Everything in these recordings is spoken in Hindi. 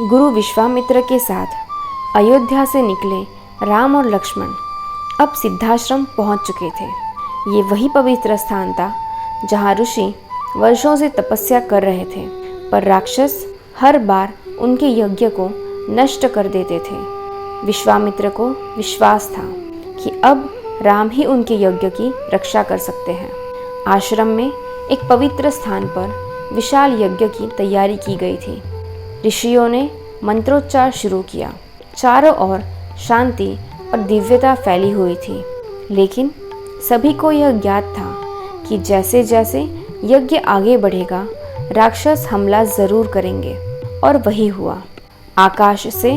गुरु विश्वामित्र के साथ अयोध्या से निकले राम और लक्ष्मण अब सिद्धाश्रम पहुंच चुके थे। ये वही पवित्र स्थान था जहां ऋषि वर्षों से तपस्या कर रहे थे, पर राक्षस हर बार उनके यज्ञ को नष्ट कर देते थे। विश्वामित्र को विश्वास था कि अब राम ही उनके यज्ञ की रक्षा कर सकते हैं। आश्रम में एक पवित्र स्थान पर विशाल यज्ञ की तैयारी की गई थी। ऋषियों ने मंत्रोच्चार शुरू किया। चारों ओर शांति और दिव्यता फैली हुई थी, लेकिन सभी को यह ज्ञात था कि जैसे जैसे यज्ञ आगे बढ़ेगा, राक्षस हमला जरूर करेंगे। और वही हुआ। आकाश से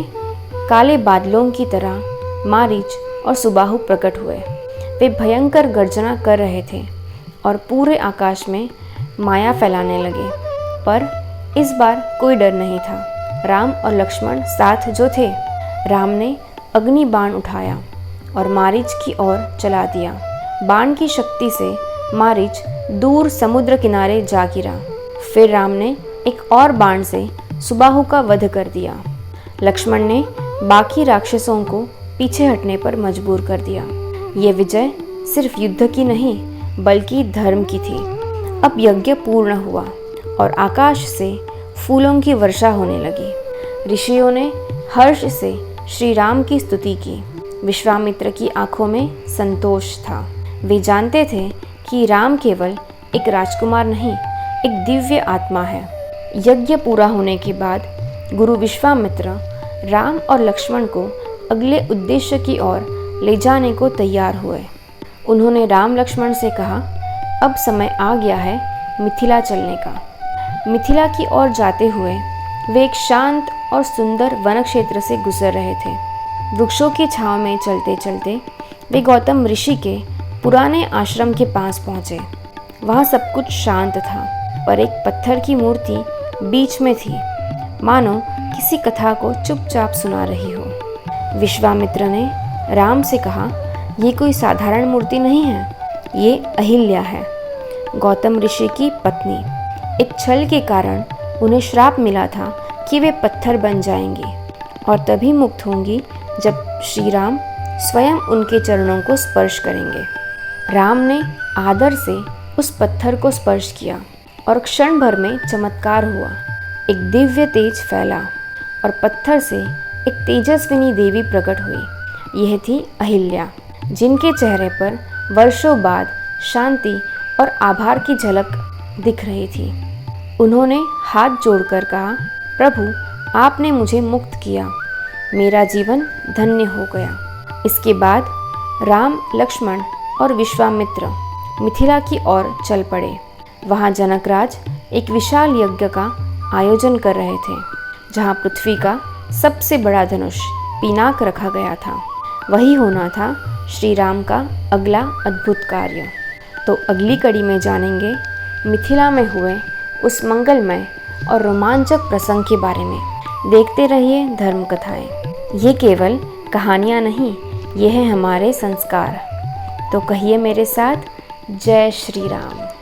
काले बादलों की तरह मारीच और सुबाहु प्रकट हुए। वे भयंकर गर्जना कर रहे थे और पूरे आकाश में माया फैलाने लगे, पर इस बार कोई डर नहीं था। राम और लक्ष्मण साथ जो थे। राम ने अग्नि बाण उठाया और मारीच की ओर चला दिया। बाण की शक्ति से मारीच दूर समुद्र किनारे जा गिरा। फिर राम ने एक और बाण से सुबाहु का वध कर दिया। लक्ष्मण ने बाकी राक्षसों को पीछे हटने पर मजबूर कर दिया। ये विजय सिर्फ युद्ध की नहीं, बल्कि धर्म की थी। अब यज्ञ पूर्ण हुआ और आकाश से फूलों की वर्षा होने लगी। ऋषियों ने हर्ष से श्री राम की स्तुति की। विश्वामित्र की आंखों में संतोष था। वे जानते थे कि राम केवल एक राजकुमार नहीं, एक दिव्य आत्मा है। यज्ञ पूरा होने के बाद गुरु विश्वामित्र राम और लक्ष्मण को अगले उद्देश्य की ओर ले जाने को तैयार हुए। उन्होंने राम लक्ष्मण से कहा, अब समय आ गया है मिथिला चलने का। मिथिला की ओर जाते हुए वे एक शांत और सुंदर वन क्षेत्र से गुजर रहे थे। वृक्षों की छांव में चलते चलते वे गौतम ऋषि के पुराने आश्रम के पास पहुंचे। वहाँ सब कुछ शांत था, पर एक पत्थर की मूर्ति बीच में थी, मानो किसी कथा को चुपचाप सुना रही हो। विश्वामित्र ने राम से कहा, ये कोई साधारण मूर्ति नहीं है, ये अहिल्या है, गौतम ऋषि की पत्नी। एक छल के कारण उन्हें श्राप मिला था कि वे पत्थर बन जाएंगी और तभी मुक्त होंगी जब श्री राम स्वयं उनके चरणों को स्पर्श करेंगे। राम ने आदर से उस पत्थर को स्पर्श किया और क्षण भर में चमत्कार हुआ। एक दिव्य तेज फैला और पत्थर से एक तेजस्विनी देवी प्रकट हुई। यह थी अहिल्या, जिनके चेहरे पर वर्षों बाद शांति और आभार की झलक दिख रही थी। उन्होंने हाथ जोड़कर कहा, प्रभु, आपने मुझे मुक्त किया, मेरा जीवन धन्य हो गया। इसके बाद राम, लक्ष्मण और विश्वामित्र मिथिला की ओर चल पड़े। वहाँ जनकराज एक विशाल यज्ञ का आयोजन कर रहे थे, जहाँ पृथ्वी का सबसे बड़ा धनुष पिनाक रखा गया था। वही होना था श्री राम का अगला अद्भुत कार्य। तो अगली कड़ी में जानेंगे मिथिला में हुए उस मंगलमय और रोमांचक प्रसंग के बारे में। देखते रहिए धर्म कथाएं। ये केवल कहानियाँ नहीं, ये हैं हमारे संस्कार। तो कहिए मेरे साथ, जय श्री राम।